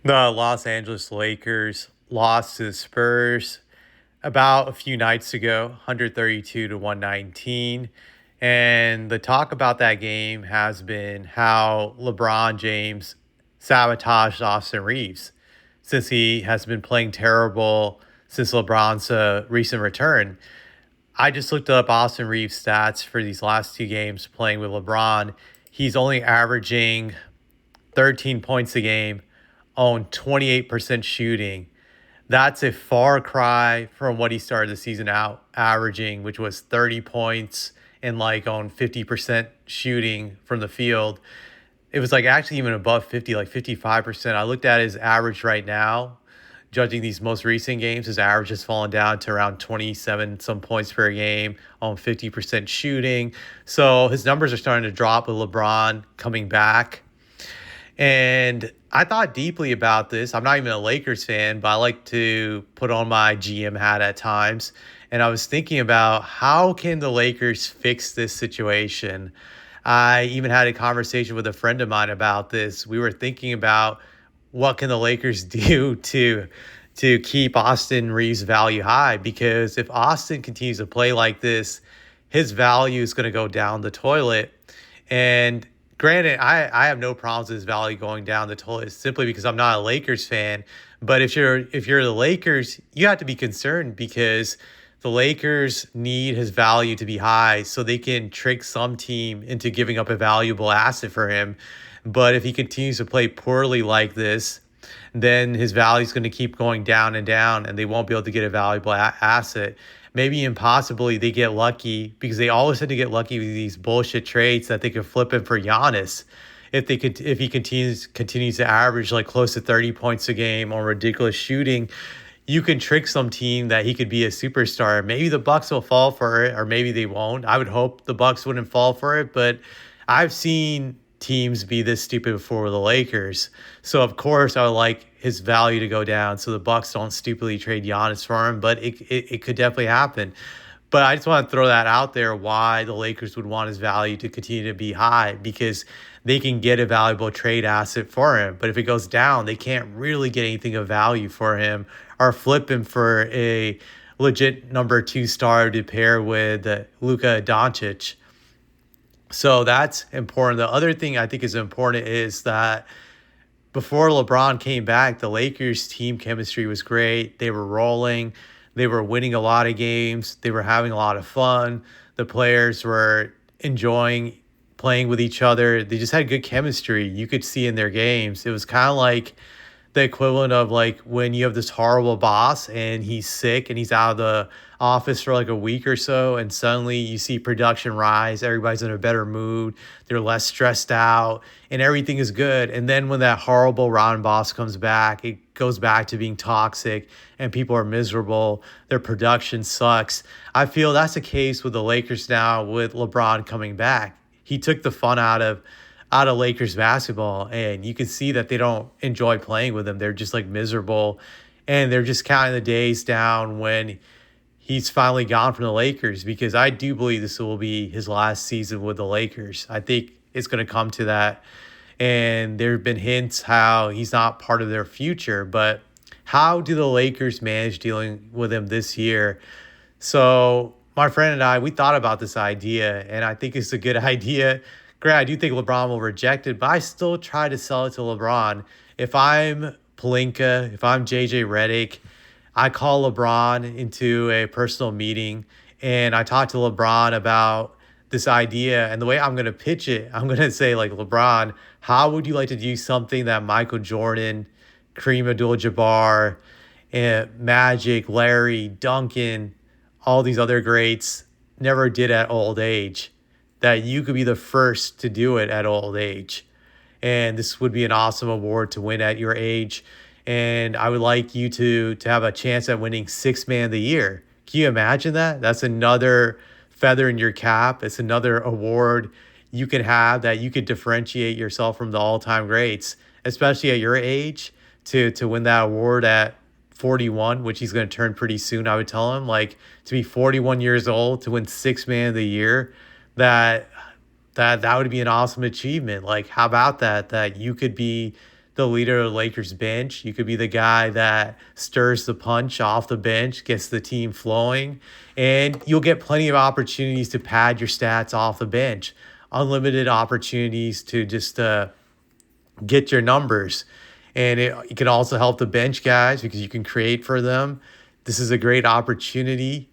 The Los Angeles Lakers lost to the Spurs about a few nights ago, 132 to 119. And the talk about that game has been how LeBron James sabotaged Austin Reeves since he has been playing terrible since LeBron's recent return. I just looked up Austin Reeves' stats for these last two games playing with LeBron. He's only averaging 13 points a game on 28% shooting. That's a far cry from what he started the season out averaging, which was 30 points and like on 50% shooting from the field. It was like actually even above 50, like 55%. I looked at his average right now, judging these most recent games. His average has fallen down to around 27 some points per game on 50% shooting. So his numbers are starting to drop with LeBron coming back. And I thought deeply about this. I'm not even a Lakers fan, but I like to put on my GM hat at times. And I was thinking about how can the Lakers fix this situation? I even had a conversation with a friend of mine about this. We were thinking about what can the Lakers do to keep Austin Reeves' value high, because if Austin continues to play like this, his value is going to go down the toilet. And granted, I have no problems with his value going down the toilet simply because I'm not a Lakers fan. But if you're the Lakers, you have to be concerned because the Lakers need his value to be high so they can trick some team into giving up a valuable asset for him. But if he continues to play poorly like this, then his value is going to keep going down and down, and they won't be able to get a valuable asset. Maybe impossibly they get lucky because they always had to get lucky with these bullshit trades that they could flip him for Giannis. If he continues to average like close to 30 points a game on ridiculous shooting, you can trick some team that he could be a superstar. Maybe the Bucks will fall for it, or maybe they won't. I would hope the Bucks wouldn't fall for it, but I've seen teams be this stupid before with the Lakers. So of course I would like his value to go down so the Bucks don't stupidly trade Giannis for him, but it could definitely happen. But I just want to throw that out there why the Lakers would want his value to continue to be high, because they can get a valuable trade asset for him. But if it goes down, they can't really get anything of value for him or flip him for a legit number two star to pair with Luka Doncic. So that's important. The other thing I think is important is that before LeBron came back, the Lakers team chemistry was great. They were rolling. They were winning a lot of games. They were having a lot of fun. The players were enjoying playing with each other. They just had good chemistry. You could see in their games. It was kind of like the equivalent of like when you have this horrible boss and he's sick and he's out of the office for like a week or so, and suddenly you see production rise, everybody's in a better mood, they're less stressed out, and everything is good. And then when that horrible rotten boss comes back, it goes back to being toxic and people are miserable, their production sucks. I feel that's the case with the Lakers now with LeBron coming back. He took the fun out of Lakers basketball, and you can see that they don't enjoy playing with him. They're just like miserable, and they're just counting the days down when he's finally gone from the Lakers, because I do believe this will be his last season with the Lakers. I think it's going to come to that, and there have been hints how he's not part of their future, but how do the Lakers manage dealing with him this year? So my friend and I, we thought about this idea, and I think it's a good idea. Great, I do think LeBron will reject it, but I still try to sell it to LeBron. If I'm Palinka, if I'm JJ Redick, I call LeBron into a personal meeting and I talk to LeBron about this idea. And the way I'm going to pitch it, I'm going to say, like, LeBron, how would you like to do something that Michael Jordan, Kareem Abdul-Jabbar, and Magic, Larry, Duncan, all these other greats never did at old age? That you could be the first to do it at old age. And this would be an awesome award to win at your age. And I would like you to have a chance at winning Sixth Man of the Year. Can you imagine that? That's another feather in your cap. It's another award you could have that you could differentiate yourself from the all-time greats, especially at your age, to win that award at 41, which he's going to turn pretty soon. I would tell him, like, to be 41 years old to win Sixth Man of the Year, that would be an awesome achievement. Like, how about that you could be the leader of the Lakers bench. You could be the guy that stirs the punch off the bench, gets the team flowing, and you'll get plenty of opportunities to pad your stats off the bench. Unlimited opportunities to just get your numbers. And it can also help the bench guys because you can create for them. This is a great opportunity.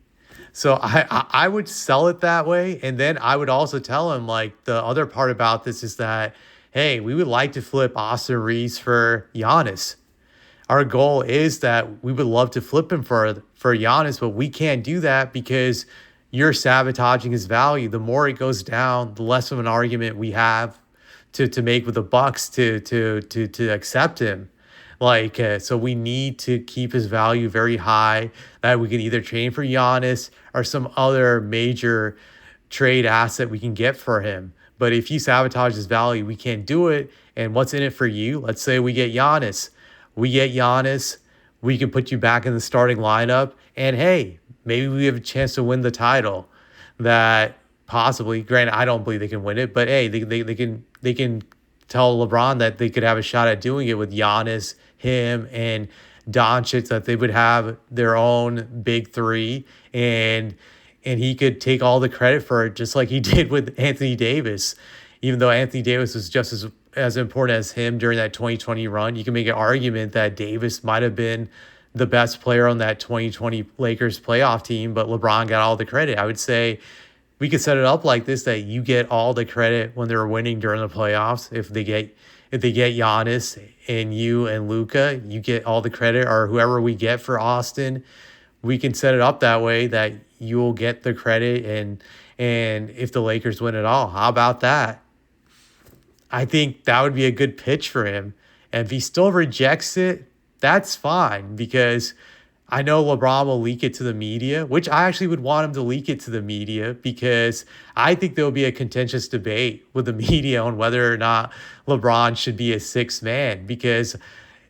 So I would sell it that way. And then I would also tell him, like, the other part about this is that, hey, we would like to flip Austin Reeves for Giannis. Our goal is that we would love to flip him for Giannis, but we can't do that because you're sabotaging his value. The more it goes down, the less of an argument we have to make with the Bucks to accept him. So we need to keep his value very high, that we can either trade for Giannis or some other major trade asset we can get for him. But if you sabotage his value, we can't do it. And what's in it for you? Let's say we get Giannis. We can put you back in the starting lineup. And hey, maybe we have a chance to win the title. That possibly, granted, I don't believe they can win it, but hey, they can tell LeBron that they could have a shot at doing it with Giannis, him, and Doncic, that they would have their own big three, and he could take all the credit for it, just like he did with Anthony Davis. Even though Anthony Davis was just as important as him during that 2020 run, you can make an argument that Davis might have been the best player on that 2020 Lakers playoff team, but LeBron got all the credit. I would say we could set it up like this, that you get all the credit when they're winning during the playoffs. If they get Giannis and you and Luka, you get all the credit, or whoever we get for Austin. We can set it up that way that you'll get the credit, and if the Lakers win it all, how about that? I think that would be a good pitch for him. And if he still rejects it, that's fine, because I know LeBron will leak it to the media, which I actually would want him to leak it to the media, because I think there will be a contentious debate with the media on whether or not LeBron should be a sixth man, because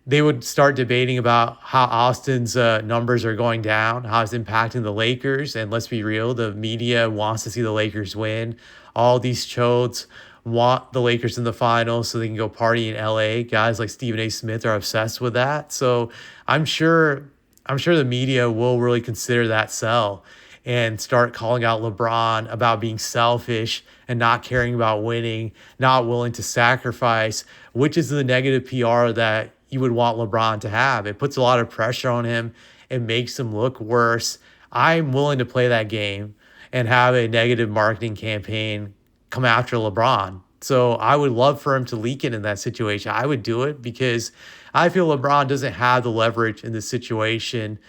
they would start debating about how Austin's numbers are going down, how it's impacting the Lakers. And let's be real, the media wants to see the Lakers win. All these chodes want the Lakers in the finals so they can go party in LA. Guys like Stephen A. Smith are obsessed with that. So I'm sure the media will really consider that sell and start calling out LeBron about being selfish and not caring about winning, not willing to sacrifice, which is the negative PR that you would want LeBron to have. It puts a lot of pressure on him. It makes him look worse. I'm willing to play that game and have a negative marketing campaign come after LeBron. So I would love for him to leak it in that situation. I would do it because I feel LeBron doesn't have the leverage in this situation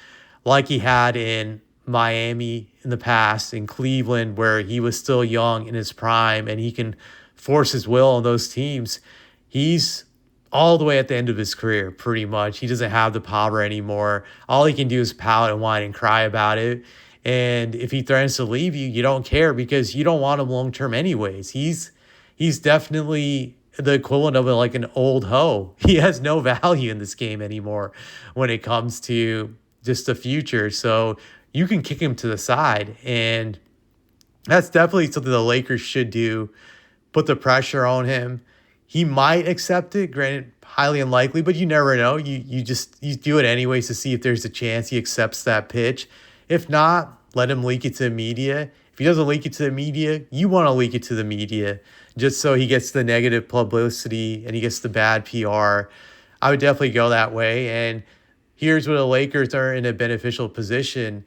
like he had in Miami in the past, in Cleveland, where he was still young in his prime and he can force his will on those teams. He's all the way at the end of his career, pretty much. He doesn't have the power anymore. All he can do is pout and whine and cry about it. And if he threatens to leave you, you don't care because you don't want him long-term anyways. He's definitely the equivalent of like an old hoe. He has no value in this game anymore when it comes to just the future. So you can kick him to the side. And that's definitely something the Lakers should do. Put the pressure on him. He might accept it, granted, highly unlikely, but you never know. You do it anyways to see if there's a chance he accepts that pitch. If not, let him leak it to the media. If he doesn't leak it to the media, you want to leak it to the media just so he gets the negative publicity and he gets the bad PR. I would definitely go that way. And here's where the Lakers are in a beneficial position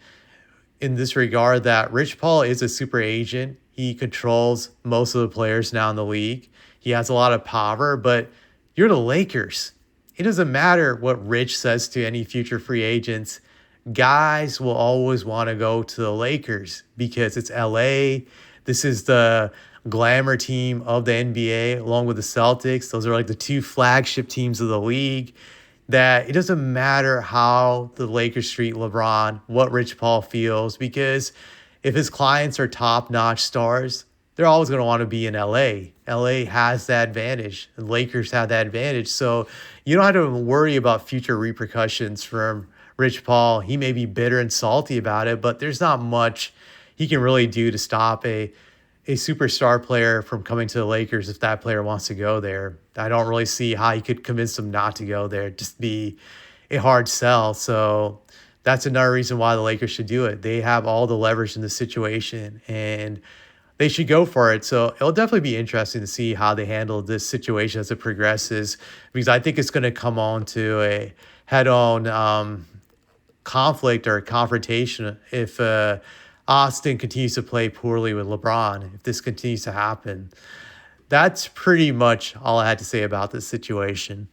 in this regard, that Rich Paul is a super agent. He controls most of the players now in the league. He has a lot of power, but you're the Lakers. It doesn't matter what Rich says to any future free agents. Guys will always want to go to the Lakers because it's LA. This is the glamour team of the NBA, along with the Celtics. Those are like the two flagship teams of the league. That it doesn't matter how the Lakers treat LeBron, what Rich Paul feels, because if his clients are top-notch stars, they're always going to want to be in LA. LA has that advantage. The Lakers have that advantage. So you don't have to worry about future repercussions from Rich Paul. He may be bitter and salty about it, but there's not much he can really do to stop a a superstar player from coming to the Lakers if that player wants to go there. I don't really see how he could convince them not to go there. Just be a hard sell. So that's another reason why the Lakers should do it. They have all the leverage in the situation and they should go for it. So it'll definitely be interesting to see how they handle this situation as it progresses, because I think it's going to come on to a head-on conflict or confrontation if Austin continues to play poorly with LeBron. If this continues to happen, that's pretty much all I had to say about this situation.